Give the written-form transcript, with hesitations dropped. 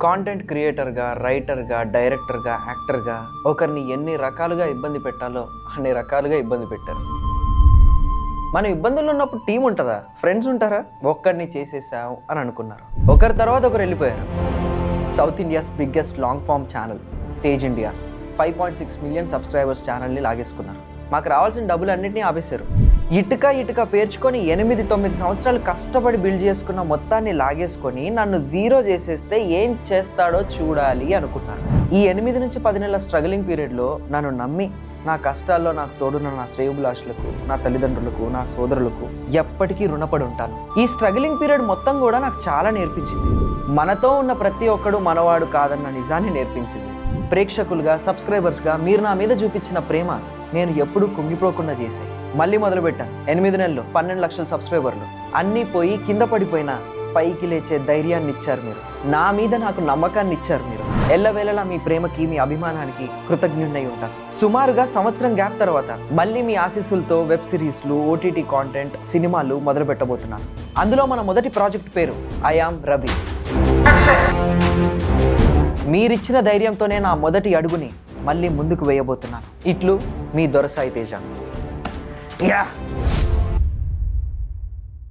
Content క్రియేటర్గా, రైటర్గా, డైరెక్టర్గా, యాక్టర్గా ఒకరిని ఎన్ని రకాలుగా ఇబ్బంది పెట్టాలో అన్ని రకాలుగా ఇబ్బంది పెట్టారు. మనం ఇబ్బందులు ఉన్నప్పుడు టీం ఉంటుందా, ఫ్రెండ్స్ ఉంటారా? ఒక్కడిని చేసేసాం అని అనుకున్నారు. ఒకరి తర్వాత ఒకరు వెళ్ళిపోయారు. South India's biggest long form channel Tej India 5.6 million subscribers ఛానల్ని లాగేసుకున్నారు. మాకు రావాల్సిన డబ్బులు అన్నింటినీ ఆపేశారు. ఇటుక పేర్చుకొని 8-9 సంవత్సరాలు కష్టపడి బిల్డ్ చేసుకున్న మొత్తాన్ని లాగేసుకొని నన్ను జీరో చేసేస్తే ఏం చేస్తాడో చూడాలి అనుకున్నాను. ఈ 8 నుంచి 10 నెలల స్ట్రగలింగ్ పీరియడ్లో నన్ను నమ్మి నా కష్టాల్లో నాకు తోడున్న నా శ్రేయోభిలాషులకు, నా తల్లిదండ్రులకు, నా సోదరులకు ఎప్పటికీ రుణపడి ఉంటాను. ఈ స్ట్రగలింగ్ పీరియడ్ మొత్తం కూడా నాకు చాలా నేర్పించింది. మనతో ఉన్న ప్రతి ఒక్కడు మనవాడు కాదన్న నిజాన్ని నేర్పించింది. ప్రేక్షకులుగా, సబ్స్క్రైబర్స్గా మీరు నా మీద చూపించిన ప్రేమ నేను ఎప్పుడూ కుంగిపోకుండా చేశాయి. మళ్ళీ మొదలుపెట్టాను. 8 నెలల్లో 12 లక్షల సబ్స్క్రైబర్లు. అన్నీ పోయి కింద పడిపోయినా పైకి లేచే ధైర్యాన్ని ఇచ్చారు మీరు. నా మీద నాకు నమ్మకాన్ని ఇచ్చారు మీరు. ఎల్లవేళలా మీ ప్రేమకి, మీ అభిమానానికి కృతజ్ఞుడై ఉంటాను. సుమారుగా సంవత్సరం గ్యాప్ తర్వాత మళ్ళీ మీ ఆశీస్సులతో వెబ్ సిరీస్లు, ఓటీటీ కాంటెంట్, సినిమాలు మొదలు పెట్టబోతున్నాను. అందులో మన మొదటి ప్రాజెక్ట్ పేరు ఐ యామ్ రవి. మీరిచ్చిన ధైర్యంతోనే నా మొదటి అడుగుని మళ్ళీ ముందుకు వేయబోతున్నాను. ఇట్లు మీ దొరసాయి తేజ.